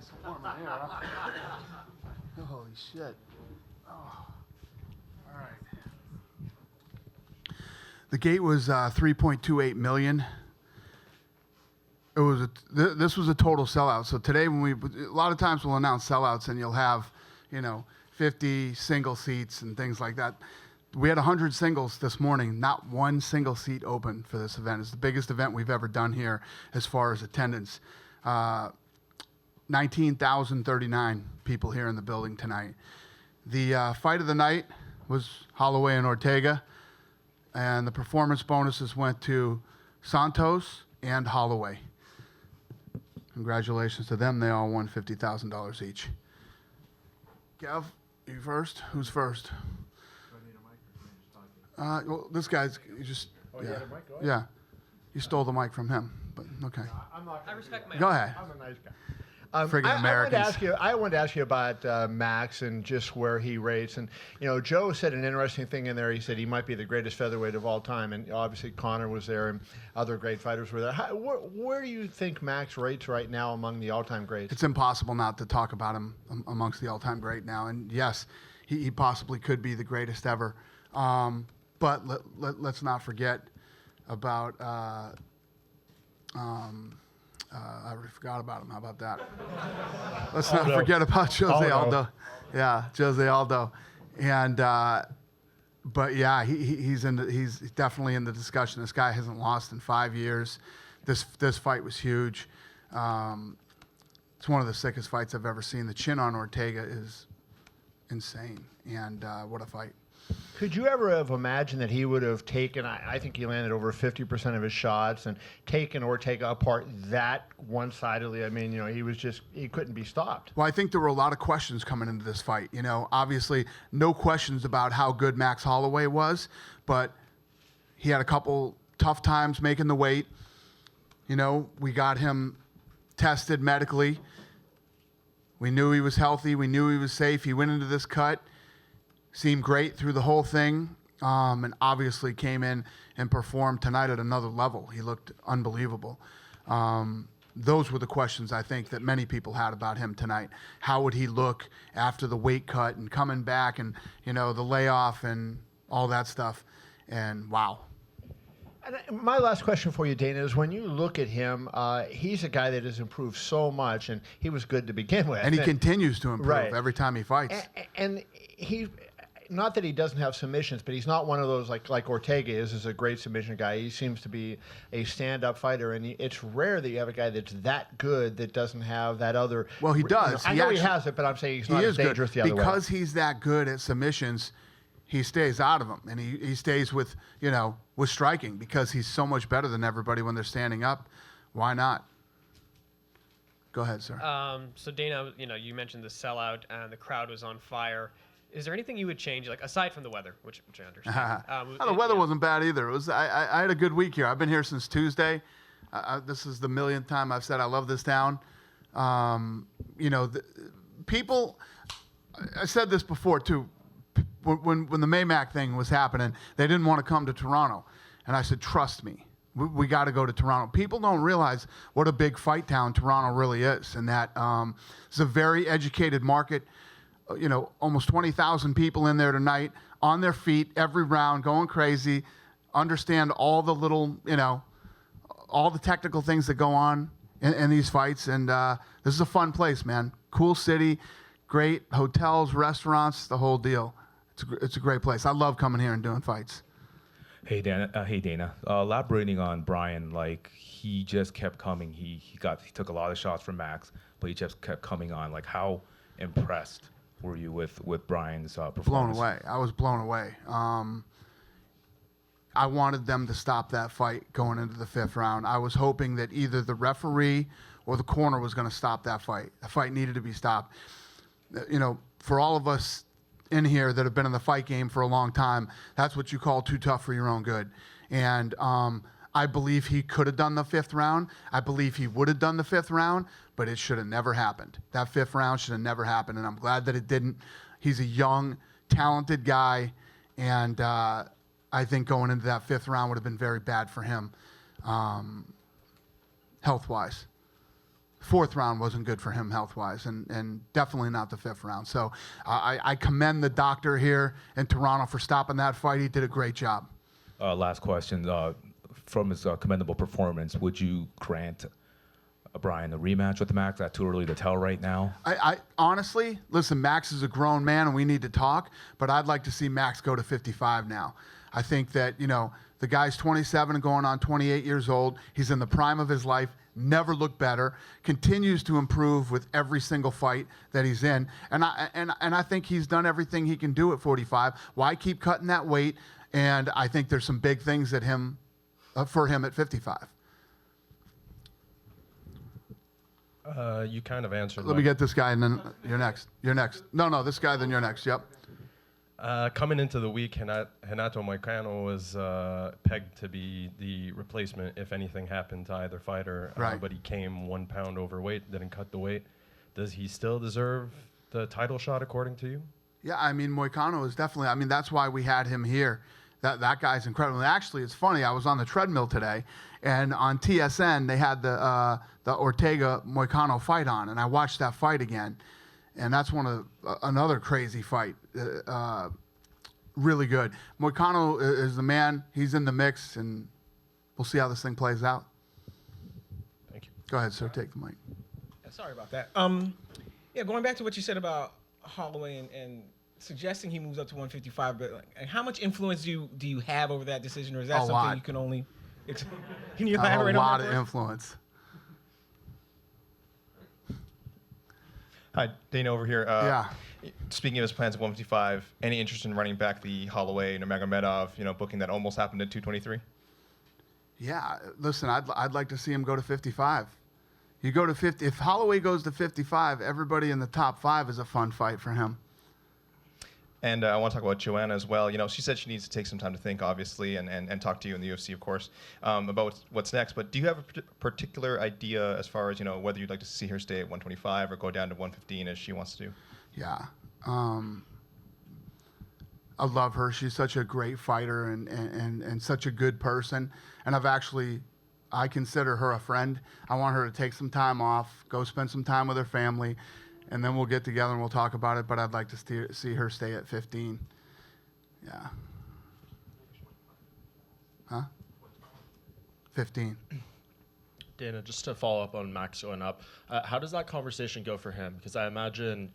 nice and warm in here, huh? Holy shit. Oh. All right. The gate was 3.28 million. It was this was a total sellout. So today, when a lot of times we'll announce sellouts, and you'll have, 50 single seats and things like that. We had 100 singles this morning. Not one single seat open for this event. It's the biggest event we've ever done here as far as attendance. 19,039 people here in the building tonight. The fight of the night was Holloway and Ortega, and the performance bonuses went to Santos and Holloway. Congratulations to them. They all won $50,000 each. Gav, you first? Who's first? Well, this guy's you just. Oh, yeah. You had a mic? Go ahead. Yeah. You stole the mic from him, but okay. I'm not I respect my. Go ahead. I'm a nice guy. Friggin' Americans. I wanted to ask you about Max and just where he rates. And, Joe said an interesting thing in there. He said he might be the greatest featherweight of all time. And obviously Connor was there and other great fighters were there. Where do you think Max rates right now among the all-time greats? It's impossible not to talk about him amongst the all-time great now. And yes, he possibly could be the greatest ever. But let's not forget about I already forgot about him. How about that? Let's not forget about Jose Aldo. Yeah, Jose Aldo. And but yeah, he's definitely in the discussion. This guy hasn't lost in 5 years. This fight was huge. It's one of the sickest fights I've ever seen. The chin on Ortega is insane. And what a fight. Could you ever have imagined that he would have taken, I think he landed over 50% of his shots, and taken Ortega apart that one-sidedly? I mean, he couldn't be stopped. Well, I think there were a lot of questions coming into this fight. Obviously, no questions about how good Max Holloway was, but he had a couple tough times making the weight. We got him tested medically. We knew he was healthy. We knew he was safe. He went into this cut. Seemed great through the whole thing, and obviously came in and performed tonight at another level. He looked unbelievable. Those were the questions I think that many people had about him tonight. How would he look after the weight cut and coming back and, the layoff and all that stuff? And wow. And my last question for you, Dana, is when you look at him, he's a guy that has improved so much, and he was good to begin with. And he continues to improve every time he fights. And he... Not that he doesn't have submissions, but he's not one of those like Ortega is a great submission guy. He seems to be a stand-up fighter, and it's rare that you have a guy that's that good that doesn't have that other. Well, he does. I know he has it, but I'm saying he's not as dangerous the other way. Because he's that good at submissions, he stays out of them, and he stays with with striking because he's so much better than everybody when they're standing up. Why not? Go ahead, sir. So Dana, you mentioned the sellout and the crowd was on fire. Is there anything you would change, like aside from the weather, which I understand? The weather wasn't bad either. It was. I had a good week here. I've been here since Tuesday. This is the millionth time I've said I love this town. People. I said this before too. When the Maymac thing was happening, they didn't want to come to Toronto, and I said, trust me, we got to go to Toronto. People don't realize what a big fight town Toronto really is, and that it's a very educated market. Almost 20,000 people in there tonight, on their feet, every round, going crazy, understand all the little, all the technical things that go on in these fights. And this is a fun place, man. Cool city, great hotels, restaurants, the whole deal. It's a great place. I love coming here and doing fights. Hey, Dana. Elaborating on Brian, he just kept coming. He took a lot of shots from Max, but he just kept coming on. How impressed were you with Brian's performance? Blown away. I was blown away. I wanted them to stop that fight going into the 5th round. I was hoping that either the referee or the corner was going to stop that fight. The fight needed to be stopped. For all of us in here that have been in the fight game for a long time, that's what you call too tough for your own good. And I believe he could have done the 5th round. I believe he would have done the 5th round, but it should have never happened. That 5th round should have never happened, and I'm glad that it didn't. He's a young, talented guy, and I think going into that 5th round would have been very bad for him, health-wise. fourth round wasn't good for him health-wise, and definitely not the fifth round. So I commend the doctor here in Toronto for stopping that fight. He did a great job. Last question. From his commendable performance, would you grant Brian a rematch with Max? That's too early to tell right now. I honestly, listen, Max is a grown man and we need to talk, but I'd like to see Max go to 55 now. I think that, the guy's 27 and going on 28 years old. He's in the prime of his life, never looked better, continues to improve with every single fight that he's in. And I think he's done everything he can do at 45. Why keep cutting that weight? And I think there's some big things for him at 55. You kind of answered. Let me get this guy, and then you're next. You're next. No, this guy, then you're next. Yep. Coming into the week, Renato Moicano was pegged to be the replacement if anything happened to either fighter. Right. But he came 1 pound overweight, didn't cut the weight. Does he still deserve the title shot, according to you? Yeah, Moicano is definitely. That's why we had him here. That guy's incredible. And actually, it's funny. I was on the treadmill today, and on TSN they had the Ortega Moicano fight on, and I watched that fight again, and that's another crazy fight. Really good. Moicano is the man. He's in the mix, and we'll see how this thing plays out. Thank you. Go ahead, sir. Take the mic. Sorry about that. Going back to what you said about Holloway and suggesting he moves up to 155, but how much influence do you have over that decision, or is that something lot. you can only? Can you elaborate on that? A lot for of us? influence. Hi, Dana over here. Yeah. Speaking of his plans at 155, any interest in running back the Holloway Nurmagomedov, booking that almost happened at 223? Yeah, listen, I'd like to see him go to 55. You go to 50. If Holloway goes to 55, everybody in the top 5 is a fun fight for him. And I want to talk about Joanna as well. She said she needs to take some time to think, obviously, and talk to you in the UFC, of course, about what's next. But do you have a particular idea as far as, whether you'd like to see her stay at 125 or go down to 115 as she wants to? Yeah. I love her. She's such a great fighter and such a good person. And I consider her a friend. I want her to take some time off, go spend some time with her family, and then we'll get together and we'll talk about it. But I'd like to see her stay at 15. Yeah. Huh? 15. Dana, just to follow up on Max going up, how does that conversation go for him? Because I imagine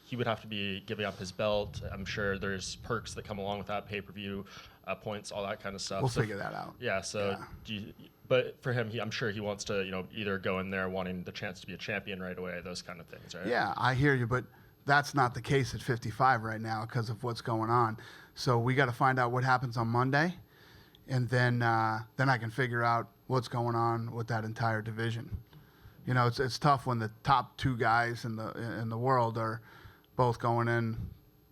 he would have to be giving up his belt. I'm sure there's perks that come along with that, pay-per-view points, all that kind of stuff. We'll figure that out. Yeah. So, Yeah. But for him, I'm sure he wants to either go in there wanting the chance to be a champion right away, those kind of things, right? Yeah, I hear you, but that's not the case at 55 right now because of what's going on. So we got to find out what happens on Monday, and then I can figure out what's going on with that entire division. It's tough when the top 2 guys in the world are both going in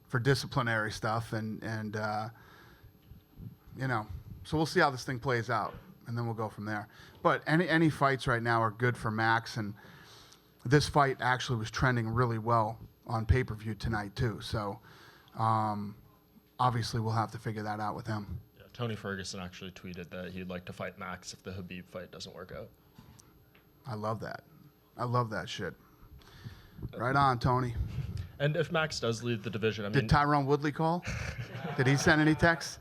for disciplinary stuff, and so we'll see how this thing plays out, and then we'll go from there. But any fights right now are good for Max, and this fight actually was trending really well on pay-per-view tonight too. So obviously we'll have to figure that out with him. Yeah, Tony Ferguson actually tweeted that he'd like to fight Max if the Khabib fight doesn't work out. I love that. I love that shit. Right on, Tony. And if Max does lead the division, Did Tyrone Woodley call? Did he send any texts?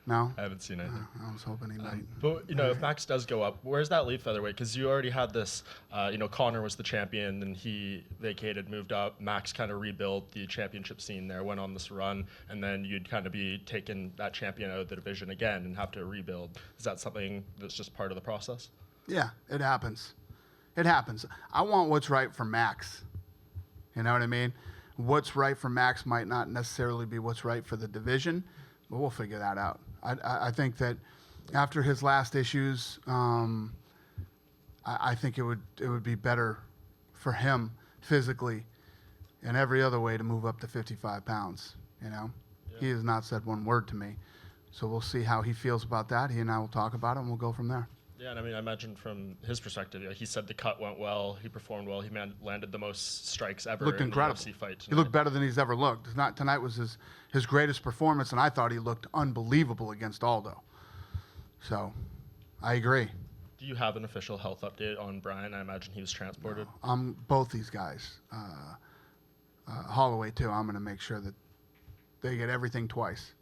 No? I haven't seen anything. I was hoping he might. But if Max does go up, where's that leave featherweight? Because you already had this. Conor was the champion, and he vacated, moved up. Max kind of rebuilt the championship scene there, went on this run, and then you'd kind of be taking that champion out of the division again and have to rebuild. Is that something that's just part of the process? Yeah, it happens. It happens. I want what's right for Max. You know what I mean? What's right for Max might not necessarily be what's right for the division, but we'll figure that out. I think that after his last issues, I think it would be better for him physically and every other way to move up to 55 pounds. He has not said one word to me, so we'll see how he feels about that. He and I will talk about it, and we'll go from there. Yeah, and I imagine from his perspective, he said the cut went well, he performed well, he landed the most strikes ever Looked in incredible. the UFC fight He looked better than he's ever looked. Tonight was his greatest performance, and I thought he looked unbelievable against Aldo. So, I agree. Do you have an official health update on Brian? I imagine he was transported. Both these guys, Holloway too. I'm going to make sure that they get everything twice.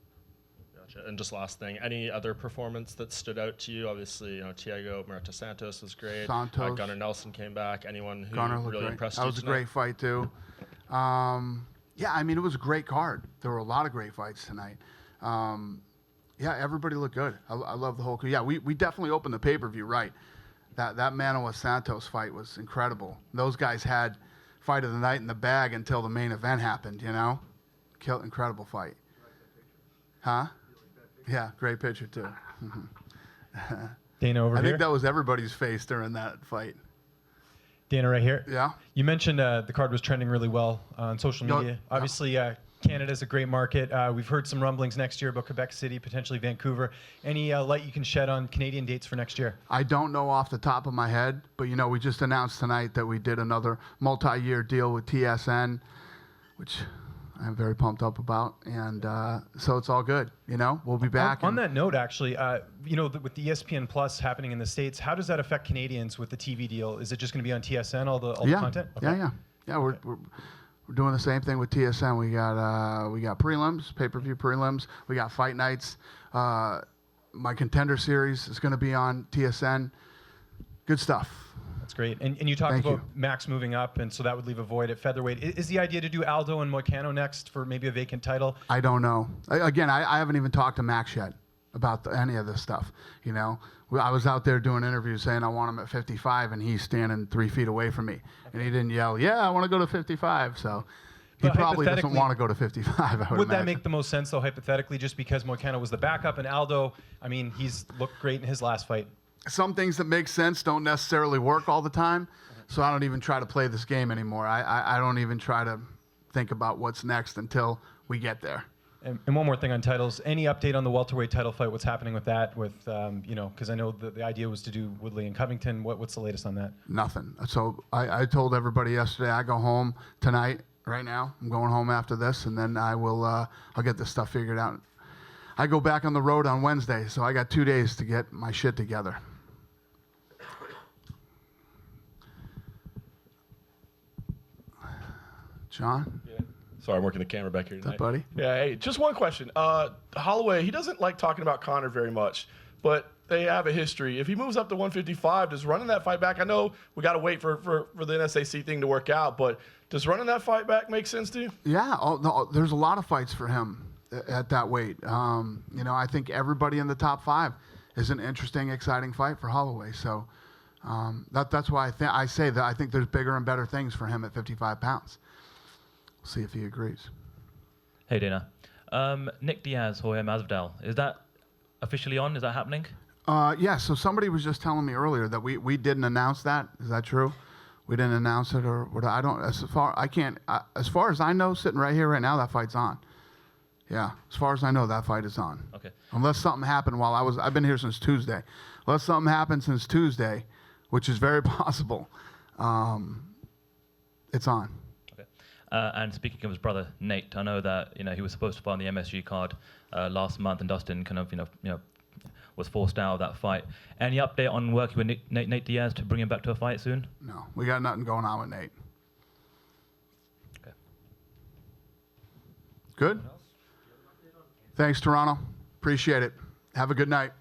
Gotcha. And just last thing, any other performance that stood out to you? Obviously, Thiago Marta Santos was great. Santos. Gunnar Nelson came back. Anyone who Gunnar looked really great. impressed That you was a tonight? great fight too. Yeah, I mean, it was a great card. There were a lot of great fights tonight. Yeah, everybody looked good. I love the whole. Yeah, we definitely opened the pay-per-view right. That Manoa Santos fight was incredible. Those guys had fight of the night in the bag until the main event happened. Incredible fight. Huh? Yeah, great picture too. Dana over I here. think that was everybody's face during that fight. Dana right here. Yeah. You mentioned the card was trending really well on social No, media. no. Obviously, Canada's a great market. We've heard some rumblings next year about Quebec City, potentially Vancouver. Any light you can shed on Canadian dates for next year? I don't know off the top of my head, but we just announced tonight that we did another multi-year deal with TSN, which I'm very pumped up about, and so it's all good. We'll be back. On that note, actually, with the ESPN Plus happening in the States, how does that affect Canadians with the TV deal? Is it just going to be on TSN, all the content? Okay. Yeah. We're doing the same thing with TSN. We got prelims, pay-per-view prelims. We got fight nights. My Contender series is going to be on TSN. Good stuff. That's great. And you talked Thank about you. Max moving up, and so that would leave a void at featherweight. Is the idea to do Aldo and Moicano next for maybe a vacant title? I don't know. I haven't even talked to Max yet about any of this stuff. I was out there doing interviews saying I want him at 55, and he's standing 3 feet away from me, and he didn't yell, "Yeah, I want to go to 55." So he But probably doesn't hypothetically, want to go to 55. Would that make the most sense, though, hypothetically, just because Moicano was the backup and Aldo, he's looked great in his last fight? Some things that make sense don't necessarily work all the time, so I don't even try to play this game anymore. I don't even try to think about what's next until we get there. And one more thing on titles. Any update on the welterweight title fight? What's happening with that? Because I know the idea was to do Woodley and Covington. What's the latest on that? Nothing. So I told everybody yesterday I go home tonight, right now. I'm going home after this, and then I'll get this stuff figured out. I go back on the road on Wednesday, so I got 2 days to get my shit together. John? Yeah. Sorry, I'm working the camera back here What's up, tonight. buddy? Yeah, hey, just one question. Holloway, he doesn't like talking about Conor very much, but they have a history. If he moves up to 155, does running that fight back, I know we got to wait for the NSAC thing to work out, but does running that fight back make sense to you? Yeah, no, there's a lot of fights for him at that weight. I think everybody in the top 5 is an interesting, exciting fight for Holloway. So that's why I say that I think there's bigger and better things for him at 55 pounds. We'll see if he agrees. Hey, Dana. Nick Diaz, Jorge Masvidal. Is that officially on? Is that happening? Yeah, so somebody was just telling me earlier that we didn't announce that. Is that true? We didn't announce it, or what? I don't. As far as I know, sitting right here, right now, that fight's on. Yeah, as far as I know, that fight is on. Okay. Unless something happened while I've been here since Tuesday. Unless something happened since Tuesday, which is very possible, it's on. Okay. And speaking of his brother Nate, I know that he was supposed to fight on the MSG card last month, and Dustin kind of was forced out of that fight. Any update on working with Nate Diaz to bring him back to a fight soon? No, we got nothing going on with Nate. Okay. Good? Thanks, Toronto. Appreciate it. Have a good night.